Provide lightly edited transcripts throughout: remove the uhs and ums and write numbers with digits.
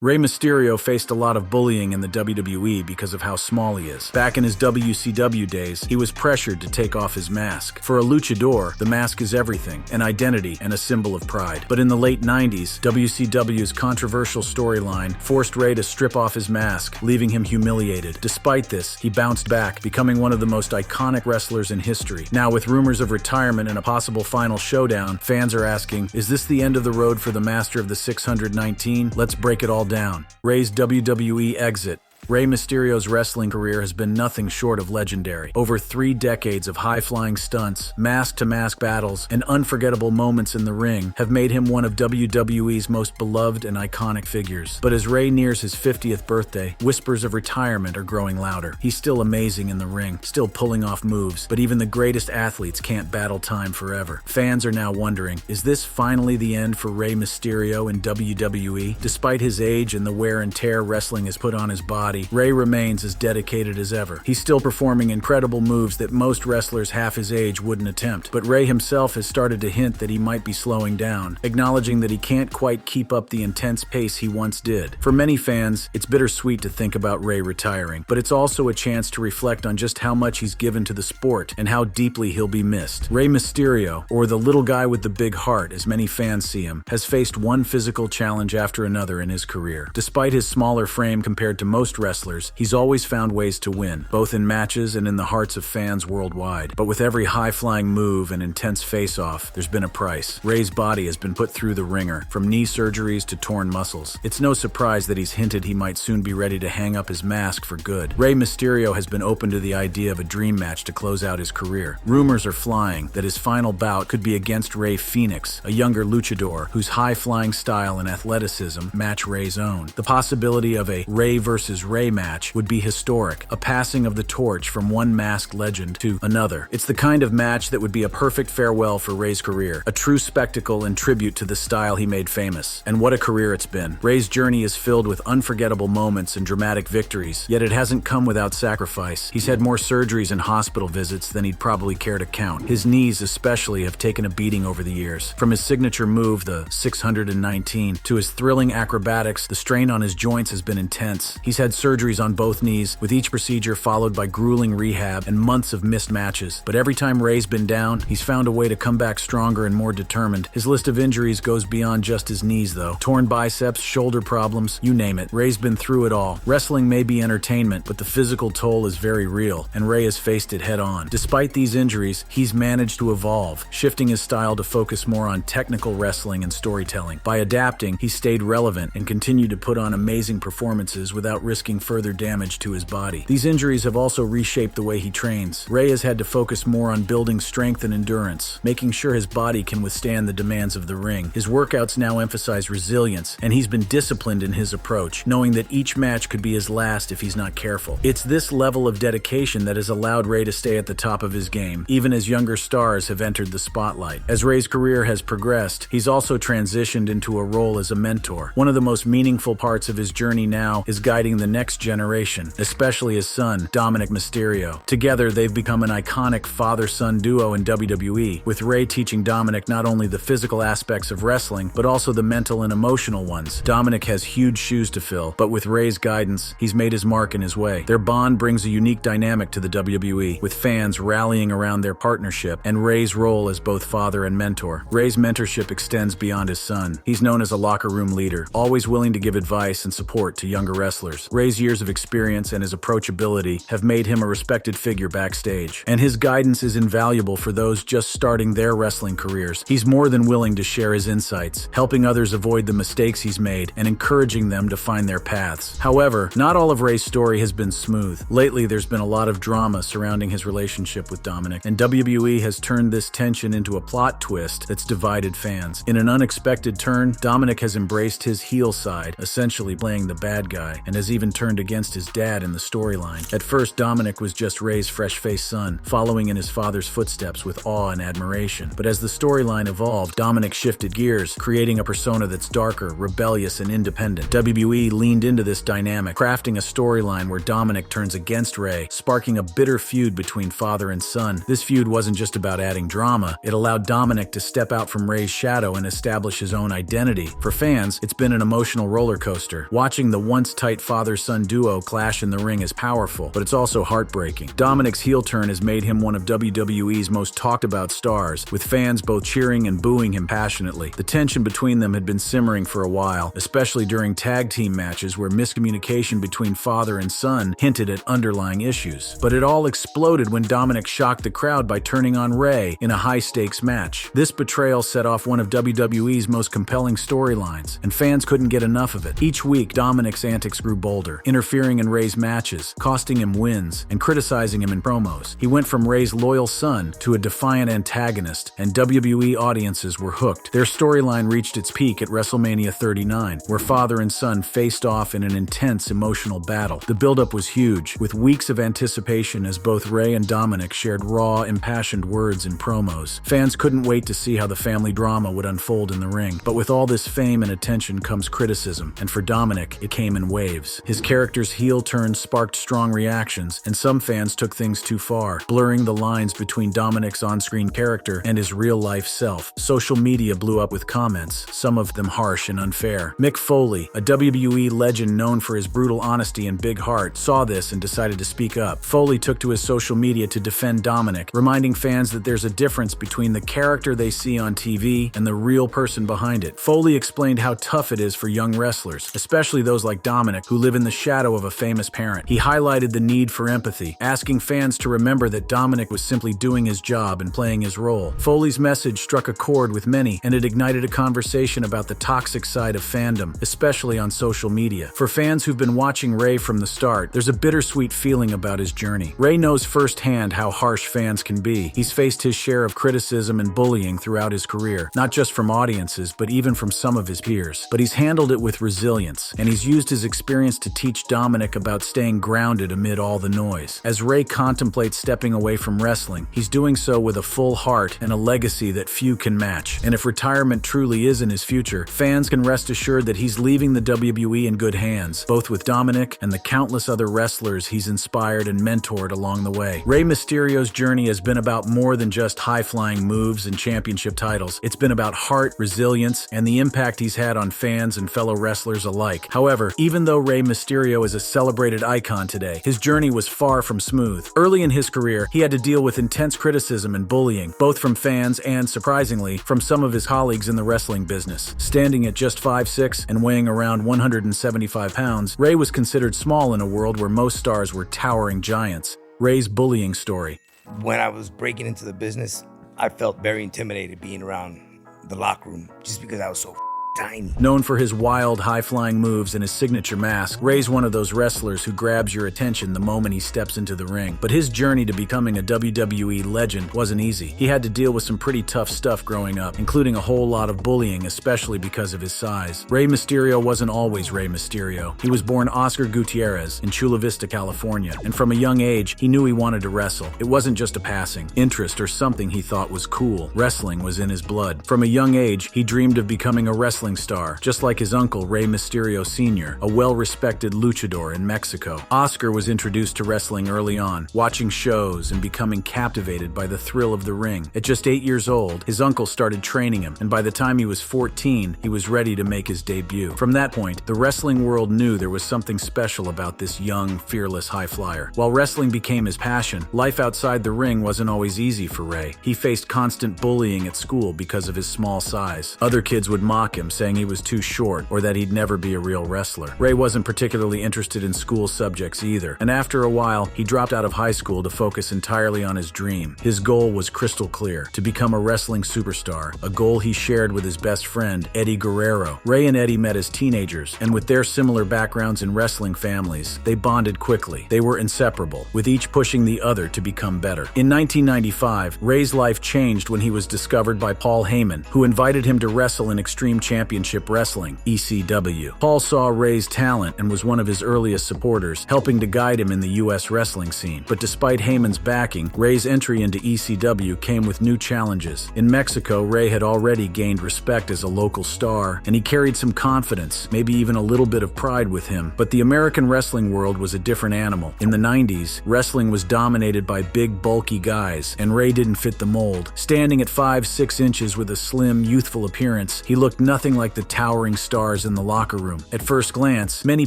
Rey Mysterio faced a lot of bullying in the WWE because of how small he is. Back in his WCW days, he was pressured to take off his mask. For a luchador, the mask is everything, an identity and a symbol of pride. But in the late 90s, WCW's controversial storyline forced Rey to strip off his mask, leaving him humiliated. Despite this, he bounced back, becoming one of the most iconic wrestlers in history. Now, with rumors of retirement and a possible final showdown, fans are asking, is this the end of the road for the master of the 619? Let's break it all down. Rey's WWE exit. Rey Mysterio's wrestling career has been nothing short of legendary. Over 3 decades of high-flying stunts, mask-to-mask battles, and unforgettable moments in the ring have made him one of WWE's most beloved and iconic figures. But as Rey nears his 50th birthday, whispers of retirement are growing louder. He's still amazing in the ring, still pulling off moves, but even the greatest athletes can't battle time forever. Fans are now wondering, is this finally the end for Rey Mysterio in WWE? Despite his age and the wear and tear wrestling has put on his body, Rey remains as dedicated as ever. He's still performing incredible moves that most wrestlers half his age wouldn't attempt. But Rey himself has started to hint that he might be slowing down, acknowledging that he can't quite keep up the intense pace he once did. For many fans, it's bittersweet to think about Rey retiring, but it's also a chance to reflect on just how much he's given to the sport and how deeply he'll be missed. Rey Mysterio, or the little guy with the big heart as many fans see him, has faced one physical challenge after another in his career. Despite his smaller frame compared to most wrestlers, he's always found ways to win, both in matches and in the hearts of fans worldwide. But with every high-flying move and intense face-off, there's been a price. Rey's body has been put through the ringer, from knee surgeries to torn muscles. It's no surprise that he's hinted he might soon be ready to hang up his mask for good. Rey Mysterio has been open to the idea of a dream match to close out his career. Rumors are flying that his final bout could be against Rey Fenix, a younger luchador whose high-flying style and athleticism match Rey's own. The possibility of a Rey versus Rey match would be historic, a passing of the torch from one masked legend to another. It's the kind of match that would be a perfect farewell for Rey's career, a true spectacle and tribute to the style he made famous. And what a career it's been. Rey's journey is filled with unforgettable moments and dramatic victories, yet it hasn't come without sacrifice. He's had more surgeries and hospital visits than he'd probably care to count. His knees especially have taken a beating over the years. From his signature move, the 619, to his thrilling acrobatics, the strain on his joints has been intense. He's had surgeries on both knees, with each procedure followed by grueling rehab and months of missed matches. But every time Rey's been down, he's found a way to come back stronger and more determined. His list of injuries goes beyond just his knees, though. Torn biceps, shoulder problems, you name it. Rey's been through it all. Wrestling may be entertainment, but the physical toll is very real, and Rey has faced it head on. Despite these injuries, he's managed to evolve, shifting his style to focus more on technical wrestling and storytelling. By adapting, he stayed relevant and continued to put on amazing performances without risking further damage to his body. These injuries have also reshaped the way he trains. Rey has had to focus more on building strength and endurance, making sure his body can withstand the demands of the ring. His workouts now emphasize resilience, and he's been disciplined in his approach, knowing that each match could be his last if he's not careful. It's this level of dedication that has allowed Rey to stay at the top of his game, even as younger stars have entered the spotlight. As Rey's career has progressed, he's also transitioned into a role as a mentor. One of the most meaningful parts of his journey now is guiding the next generation, especially his son, Dominik Mysterio. Together, they've become an iconic father-son duo in WWE, with Rey teaching Dominik not only the physical aspects of wrestling, but also the mental and emotional ones. Dominik has huge shoes to fill, but with Rey's guidance, he's made his mark in his way. Their bond brings a unique dynamic to the WWE, with fans rallying around their partnership and Rey's role as both father and mentor. Rey's mentorship extends beyond his son. He's known as a locker room leader, always willing to give advice and support to younger wrestlers. Rey's years of experience and his approachability have made him a respected figure backstage, and his guidance is invaluable for those just starting their wrestling careers. He's more than willing to share his insights, helping others avoid the mistakes he's made and encouraging them to find their paths. However, not all of Rey's story has been smooth. Lately, there's been a lot of drama surrounding his relationship with Dominik, and WWE has turned this tension into a plot twist that's divided fans. In an unexpected turn, Dominik has embraced his heel side, essentially playing the bad guy, and has even turned against his dad in the storyline. At first, Dominik was just Rey's fresh-faced son, following in his father's footsteps with awe and admiration. But as the storyline evolved, Dominik shifted gears, creating a persona that's darker, rebellious, and independent. WWE leaned into this dynamic, crafting a storyline where Dominik turns against Rey, sparking a bitter feud between father and son. This feud wasn't just about adding drama, it allowed Dominik to step out from Rey's shadow and establish his own identity. For fans, it's been an emotional roller coaster. Watching the once tight father-son duo clash in the ring is powerful, but it's also heartbreaking. Dominik's heel turn has made him one of WWE's most talked about stars, with fans both cheering and booing him passionately. The tension between them had been simmering for a while, especially during tag team matches where miscommunication between father and son hinted at underlying issues. But it all exploded when Dominik shocked the crowd by turning on Rey in a high-stakes match. This betrayal set off one of WWE's most compelling storylines, and fans couldn't get enough of it. Each week, Dominik's antics grew bolder, interfering in Rey's matches, costing him wins, and criticizing him in promos. He went from Rey's loyal son to a defiant antagonist, and WWE audiences were hooked. Their storyline reached its peak at WrestleMania 39, where father and son faced off in an intense emotional battle. The buildup was huge, with weeks of anticipation as both Rey and Dominik shared raw, impassioned words and promos. Fans couldn't wait to see how the family drama would unfold in the ring. But with all this fame and attention comes criticism, and for Dominik, it came in waves. His character's heel turn sparked strong reactions, and some fans took things too far, blurring the lines between Dominik's on-screen character and his real-life self. Social media blew up with comments, some of them harsh and unfair. Mick Foley, a WWE legend known for his brutal honesty and big heart, saw this and decided to speak up. Foley took to his social media to defend Dominik, reminding fans that there's a difference between the character they see on TV and the real person behind it. Foley explained how tough it is for young wrestlers, especially those like Dominik, who live in the shadow of a famous parent. He highlighted the need for empathy, asking fans to remember that Dominik was simply doing his job and playing his role. Foley's message struck a chord with many, and it ignited a conversation about the toxic side of fandom, especially on social media. For fans who've been watching Rey from the start, there's a bittersweet feeling about his journey. Rey knows firsthand how harsh fans can be. He's faced his share of criticism and bullying throughout his career, not just from audiences, but even from some of his peers. But he's handled it with resilience, and he's used his experience to teach Dominik about staying grounded amid all the noise. As Rey contemplates stepping away from wrestling, he's doing so with a full heart and a legacy that few can match. And if retirement truly is in his future, fans can rest assured that he's leaving the WWE in good hands, both with Dominik and the countless other wrestlers he's inspired and mentored along the way. Rey Mysterio's journey has been about more than just high-flying moves and championship titles. It's been about heart, resilience, and the impact he's had on fans and fellow wrestlers alike. However, even though Rey Mysterio is a celebrated icon today, his journey was far from smooth. Early in his career, he had to deal with intense criticism and bullying, both from fans and, surprisingly, from some of his colleagues in the wrestling business. Standing at just 5'6" and weighing around 175 pounds, Rey was considered small in a world where most stars were towering giants. Rey's bullying story. When I was breaking into the business, I felt very intimidated being around the locker room just because I was so tiny. Known for his wild, high-flying moves and his signature mask, Rey's one of those wrestlers who grabs your attention the moment he steps into the ring. But his journey to becoming a WWE legend wasn't easy. He had to deal with some pretty tough stuff growing up, including a whole lot of bullying, especially because of his size. Rey Mysterio wasn't always Rey Mysterio. He was born Oscar Gutierrez in Chula Vista, California, and from a young age, he knew he wanted to wrestle. It wasn't just a passing interest or something he thought was cool. Wrestling was in his blood. From a young age, he dreamed of becoming a wrestling star, just like his uncle Rey Mysterio Sr., a well-respected luchador in Mexico. Oscar was introduced to wrestling early on, watching shows and becoming captivated by the thrill of the ring. At just 8 years old, his uncle started training him, and by the time he was 14, he was ready to make his debut. From that point, the wrestling world knew there was something special about this young, fearless high flyer. While wrestling became his passion, life outside the ring wasn't always easy for Rey. He faced constant bullying at school because of his small size. Other kids would mock him, saying he was too short or that he'd never be a real wrestler. Rey wasn't particularly interested in school subjects either, and after a while, he dropped out of high school to focus entirely on his dream. His goal was crystal clear: to become a wrestling superstar, a goal he shared with his best friend, Eddie Guerrero. Rey and Eddie met as teenagers, and with their similar backgrounds in wrestling families, they bonded quickly. They were inseparable, with each pushing the other to become better. In 1995, Rey's life changed when he was discovered by Paul Heyman, who invited him to wrestle in Extreme Championship Championship Wrestling, ECW. Paul saw Rey's talent and was one of his earliest supporters, helping to guide him in the U.S. wrestling scene. But despite Heyman's backing, Rey's entry into ECW came with new challenges. In Mexico, Rey had already gained respect as a local star, and he carried some confidence, maybe even a little bit of pride with him. But the American wrestling world was a different animal. In the 90s, wrestling was dominated by big, bulky guys, and Rey didn't fit the mold. Standing at 5'6" inches with a slim, youthful appearance, he looked nothing like the towering stars in the locker room. At first glance, many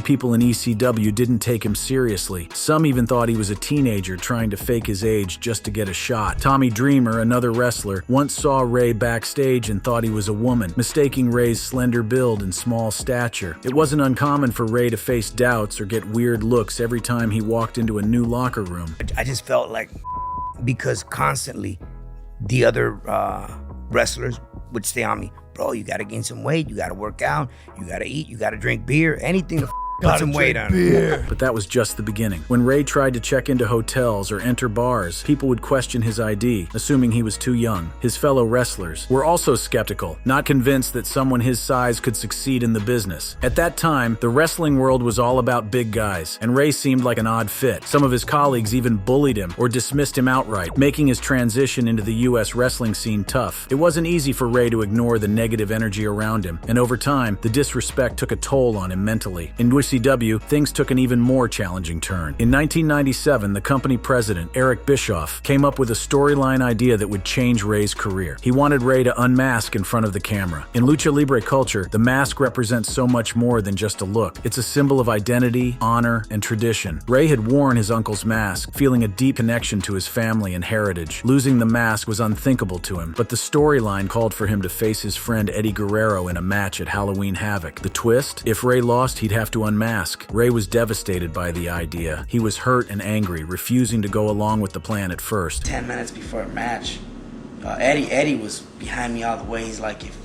people in ECW didn't take him seriously. Some even thought he was a teenager trying to fake his age just to get a shot. Tommy Dreamer, another wrestler, once saw Rey backstage and thought he was a woman, mistaking Rey's slender build and small stature. It wasn't uncommon for Rey to face doubts or get weird looks every time he walked into a new locker room. I just felt like, because constantly the other wrestlers would stay on me, bro, you gotta gain some weight, you gotta work out, you gotta eat, you gotta drink beer, anything to put some weight on it. But that was just the beginning. When Rey tried to check into hotels or enter bars, people would question his ID, assuming he was too young. His fellow wrestlers were also skeptical, not convinced that someone his size could succeed in the business. At that time, the wrestling world was all about big guys, and Rey seemed like an odd fit. Some of his colleagues even bullied him or dismissed him outright, making his transition into the U.S. wrestling scene tough. It wasn't easy for Rey to ignore the negative energy around him, and over time, the disrespect took a toll on him mentally. In WCW, things took an even more challenging turn. In 1997, the company president, Eric Bischoff, came up with a storyline idea that would change Rey's career. He wanted Rey to unmask in front of the camera. In lucha libre culture, the mask represents so much more than just a look. It's a symbol of identity, honor, and tradition. Rey had worn his uncle's mask, feeling a deep connection to his family and heritage. Losing the mask was unthinkable to him, but the storyline called for him to face his friend Eddie Guerrero in a match at Halloween Havoc. The twist? If Rey lost, he'd have to unmask. Rey was devastated by the idea. He was hurt and angry, refusing to go along with the plan at first. 10 minutes before a match, Eddie was behind me all the way. He's like, if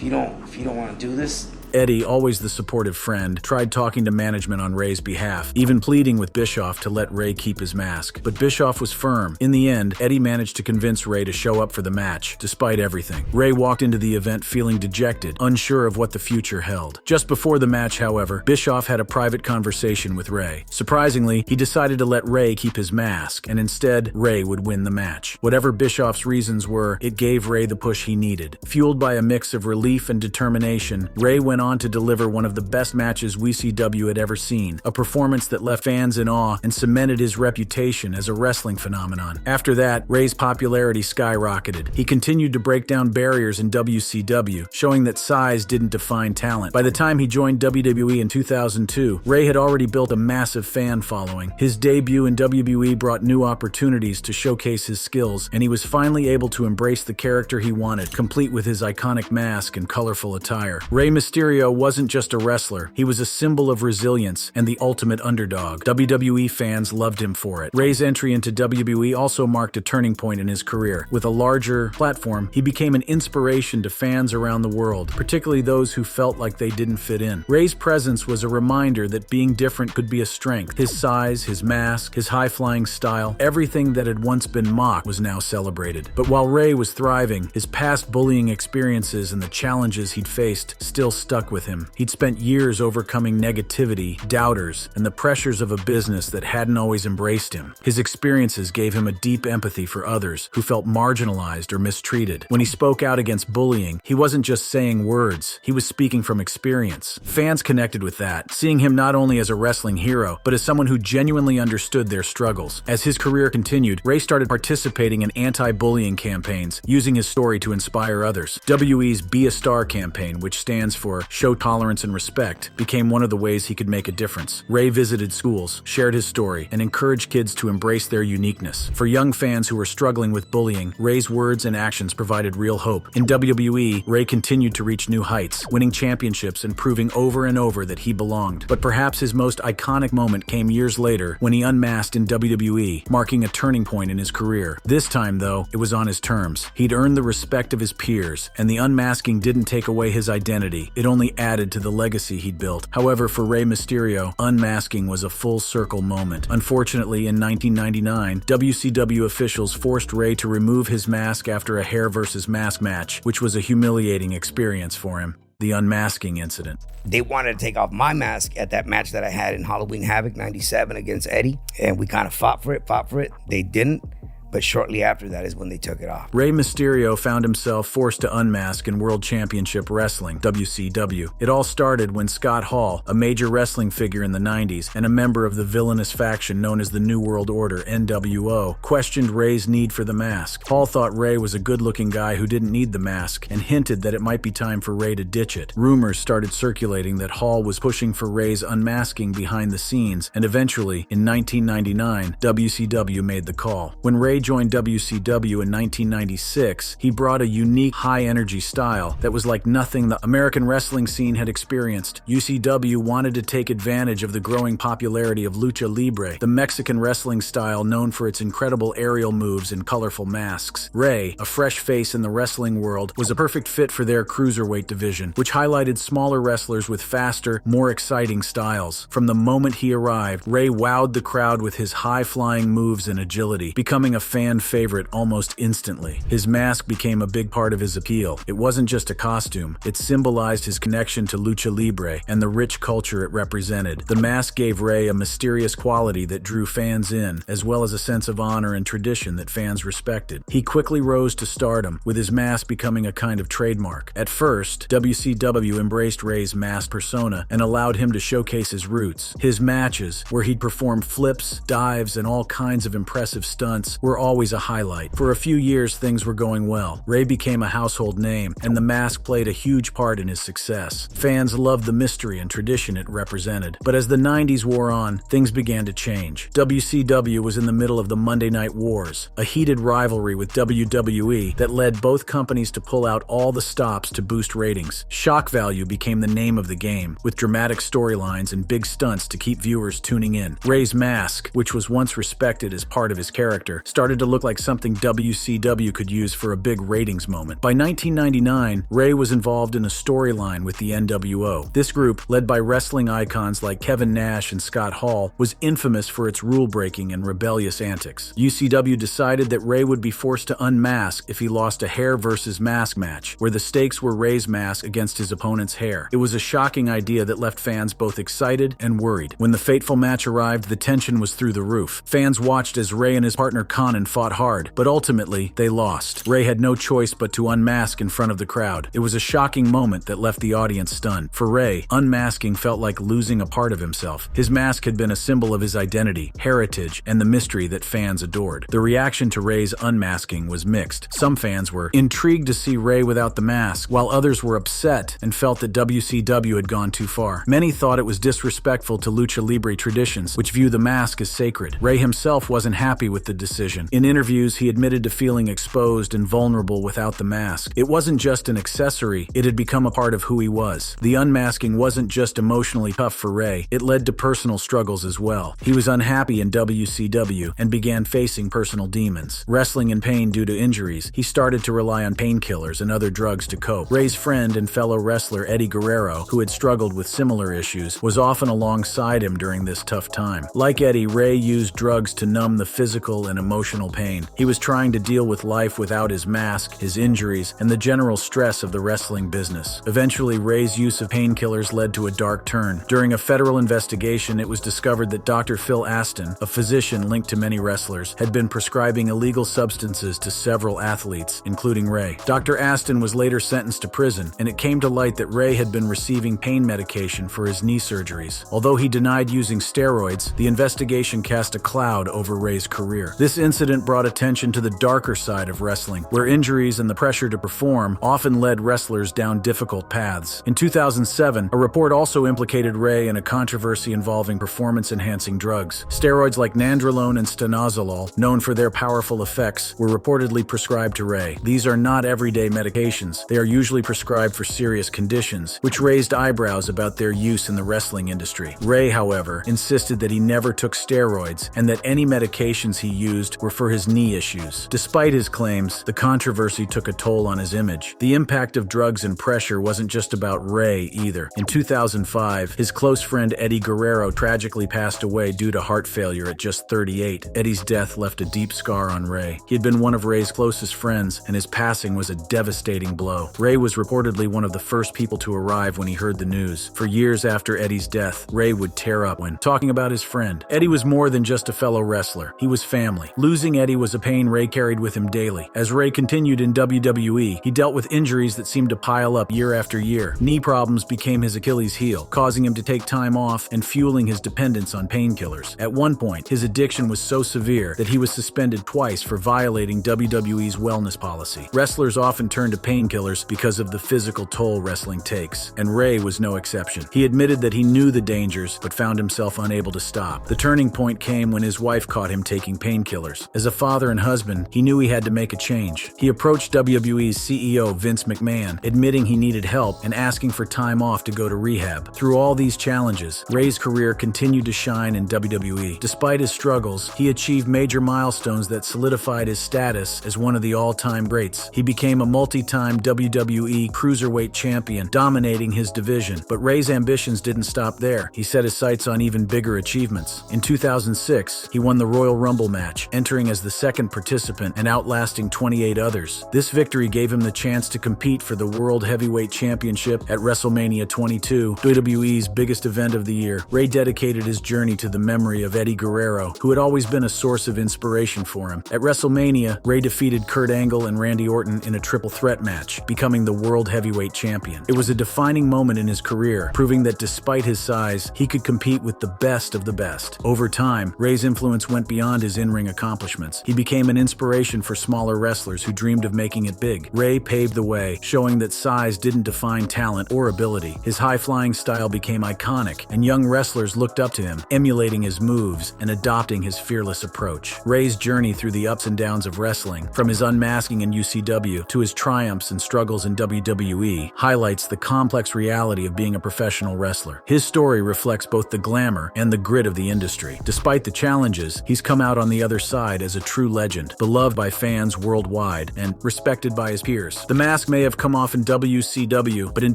you don't want to do this, Eddie, always the supportive friend, tried talking to management on Rey's behalf, even pleading with Bischoff to let Rey keep his mask. But Bischoff was firm. In the end, Eddie managed to convince Rey to show up for the match, despite everything. Rey walked into the event feeling dejected, unsure of what the future held. Just before the match, however, Bischoff had a private conversation with Rey. Surprisingly, he decided to let Rey keep his mask, and instead, Rey would win the match. Whatever Bischoff's reasons were, it gave Rey the push he needed. Fueled by a mix of relief and determination, Rey went on to deliver one of the best matches WCW had ever seen, a performance that left fans in awe and cemented his reputation as a wrestling phenomenon. After that, Rey's popularity skyrocketed. He continued to break down barriers in WCW, showing that size didn't define talent. By the time he joined WWE in 2002, Rey had already built a massive fan following. His debut in WWE brought new opportunities to showcase his skills, and he was finally able to embrace the character he wanted, complete with his iconic mask and colorful attire. Rey Mysterio wasn't just a wrestler, he was a symbol of resilience and the ultimate underdog. WWE fans loved him for it. Rey's entry into WWE also marked a turning point in his career. With a larger platform, he became an inspiration to fans around the world, particularly those who felt like they didn't fit in. Rey's presence was a reminder that being different could be a strength. His size, his mask, his high-flying style, everything that had once been mocked was now celebrated. But while Rey was thriving, his past bullying experiences and the challenges he'd faced still stuck with him. He'd spent years overcoming negativity, doubters, and the pressures of a business that hadn't always embraced him. His experiences gave him a deep empathy for others who felt marginalized or mistreated. When he spoke out against bullying, he wasn't just saying words, he was speaking from experience. Fans connected with that, seeing him not only as a wrestling hero, but as someone who genuinely understood their struggles. As his career continued, Rey started participating in anti-bullying campaigns, using his story to inspire others. WWE's Be a Star campaign, which stands for Show Tolerance and Respect, became one of the ways he could make a difference. Rey visited schools, shared his story, and encouraged kids to embrace their uniqueness. For young fans who were struggling with bullying, Rey's words and actions provided real hope. In WWE, Rey continued to reach new heights, winning championships and proving over and over that he belonged. But perhaps his most iconic moment came years later when he unmasked in WWE, marking a turning point in his career. This time, though, it was on his terms. He'd earned the respect of his peers, and the unmasking didn't take away his identity. It only added to the legacy he'd built. However, for Rey Mysterio, unmasking was a full-circle moment. Unfortunately, in 1999, WCW officials forced Rey to remove his mask after a hair versus mask match, which was a humiliating experience for him. the unmasking incident. They wanted to take off my mask at that match that I had in Halloween Havoc 97 against Eddie. And we kind of fought for it. They didn't. But shortly after that is when they took it off. Rey Mysterio found himself forced to unmask in World Championship Wrestling, WCW. It all started when Scott Hall, a major wrestling figure in the 90s and a member of the villainous faction known as the New World Order, NWO, questioned Rey's need for the mask. Hall thought Rey was a good-looking guy who didn't need the mask and hinted that it might be time for Rey to ditch it. Rumors started circulating that Hall was pushing for Rey's unmasking behind the scenes, and eventually, in 1999, WCW made the call. When Rey joined WCW in 1996, he brought a unique, high-energy style that was like nothing the American wrestling scene had experienced. UCW wanted to take advantage of the growing popularity of lucha libre, the Mexican wrestling style known for its incredible aerial moves and colorful masks. Rey, a fresh face in the wrestling world, was a perfect fit for their cruiserweight division, which highlighted smaller wrestlers with faster, more exciting styles. From the moment he arrived, Rey wowed the crowd with his high-flying moves and agility, becoming a fan favorite almost instantly. His mask became a big part of his appeal. It wasn't just a costume, it symbolized his connection to lucha libre and the rich culture it represented. The mask gave Rey a mysterious quality that drew fans in, as well as a sense of honor and tradition that fans respected. He quickly rose to stardom, with his mask becoming a kind of trademark. At first, WCW embraced Rey's mask persona and allowed him to showcase his roots. His matches, where he'd perform flips, dives, and all kinds of impressive stunts, were always a highlight. For a few years, things were going well. Rey became a household name, and the mask played a huge part in his success. Fans loved the mystery and tradition it represented. But as the 90s wore on, things began to change. WCW was in the middle of the Monday Night Wars, a heated rivalry with WWE that led both companies to pull out all the stops to boost ratings. Shock value became the name of the game, with dramatic storylines and big stunts to keep viewers tuning in. Rey's mask, which was once respected as part of his character, started to look like something WCW could use for a big ratings moment. By 1999, Rey was involved in a storyline with the NWO. This group, led by wrestling icons like Kevin Nash and Scott Hall, was infamous for its rule-breaking and rebellious antics. UCW decided that Rey would be forced to unmask if he lost a hair versus mask match, where the stakes were Rey's mask against his opponent's hair. It was a shocking idea that left fans both excited and worried. When the fateful match arrived, the tension was through the roof. Fans watched as Rey and his partner Conan fought hard, but ultimately, they lost. Rey had no choice but to unmask in front of the crowd. It was a shocking moment that left the audience stunned. For Rey, unmasking felt like losing a part of himself. His mask had been a symbol of his identity, heritage, and the mystery that fans adored. The reaction to Rey's unmasking was mixed. Some fans were intrigued to see Rey without the mask, while others were upset and felt that WCW had gone too far. Many thought it was disrespectful to lucha libre traditions, which view the mask as sacred. Rey himself wasn't happy with the decision. In interviews, he admitted to feeling exposed and vulnerable without the mask. It wasn't just an accessory, it had become a part of who he was. The unmasking wasn't just emotionally tough for Rey, it led to personal struggles as well. He was unhappy in WCW and began facing personal demons. Wrestling in pain due to injuries, he started to rely on painkillers and other drugs to cope. Rey's friend and fellow wrestler Eddie Guerrero, who had struggled with similar issues, was often alongside him during this tough time. Like Eddie, Rey used drugs to numb the physical and emotional pain. He was trying to deal with life without his mask, his injuries, and the general stress of the wrestling business. Eventually, Rey's use of painkillers led to a dark turn. During a federal investigation, it was discovered that Dr. Phil Aston, a physician linked to many wrestlers, had been prescribing illegal substances to several athletes, including Rey. Dr. Aston was later sentenced to prison, and it came to light that Rey had been receiving pain medication for his knee surgeries. Although he denied using steroids, the investigation cast a cloud over Rey's career. This incident brought attention to the darker side of wrestling, where injuries and the pressure to perform often led wrestlers down difficult paths. In 2007, a report also implicated Rey in a controversy involving performance-enhancing drugs. Steroids like nandrolone and stanozolol, known for their powerful effects, were reportedly prescribed to Rey. These are not everyday medications. They are usually prescribed for serious conditions, which raised eyebrows about their use in the wrestling industry. Rey, however, insisted that he never took steroids and that any medications he used were for his knee issues. Despite his claims, the controversy took a toll on his image. The impact of drugs and pressure wasn't just about Rey either. In 2005, his close friend Eddie Guerrero tragically passed away due to heart failure at just 38. Eddie's death left a deep scar on Rey. He had been one of Rey's closest friends, and his passing was a devastating blow. Rey was reportedly one of the first people to arrive when he heard the news. For years after Eddie's death, Rey would tear up when talking about his friend. Eddie was more than just a fellow wrestler. He was family. Losing Eddie was a pain Rey carried with him daily. As Rey continued in WWE, he dealt with injuries that seemed to pile up year after year. Knee problems became his Achilles heel, causing him to take time off and fueling his dependence on painkillers. At one point, his addiction was so severe that he was suspended twice for violating WWE's wellness policy. Wrestlers often turn to painkillers because of the physical toll wrestling takes, and Rey was no exception. He admitted that he knew the dangers, but found himself unable to stop. The turning point came when his wife caught him taking painkillers. As a father and husband, he knew he had to make a change. He approached WWE's CEO, Vince McMahon, admitting he needed help and asking for time off to go to rehab. Through all these challenges, Rey's career continued to shine in WWE. Despite his struggles, he achieved major milestones that solidified his status as one of the all-time greats. He became a multi-time WWE Cruiserweight champion, dominating his division. But Rey's ambitions didn't stop there. He set his sights on even bigger achievements. In 2006, he won the Royal Rumble match, entering as the second participant and outlasting 28 others. This victory gave him the chance to compete for the World Heavyweight Championship at WrestleMania 22, WWE's biggest event of the year. Rey dedicated his journey to the memory of Eddie Guerrero, who had always been a source of inspiration for him. At WrestleMania, Rey defeated Kurt Angle and Randy Orton in a triple threat match, becoming the World Heavyweight Champion. It was a defining moment in his career, proving that despite his size, he could compete with the best of the best. Over time, Rey's influence went beyond his in-ring accomplishments. He became an inspiration for smaller wrestlers who dreamed of making it big. Rey paved the way, showing that size didn't define talent or ability. His high-flying style became iconic, and young wrestlers looked up to him, emulating his moves and adopting his fearless approach. Rey's journey through the ups and downs of wrestling, from his unmasking in UCW to his triumphs and struggles in WWE, highlights the complex reality of being a professional wrestler. His story reflects both the glamour and the grit of the industry. Despite the challenges, he's come out on the other side as a true legend, beloved by fans worldwide and respected by his peers. The mask may have come off in WCW, but in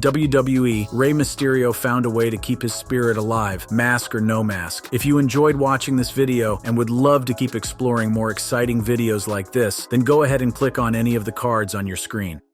WWE, Rey Mysterio found a way to keep his spirit alive, mask or no mask. If you enjoyed watching this video and would love to keep exploring more exciting videos like this, then go ahead and click on any of the cards on your screen.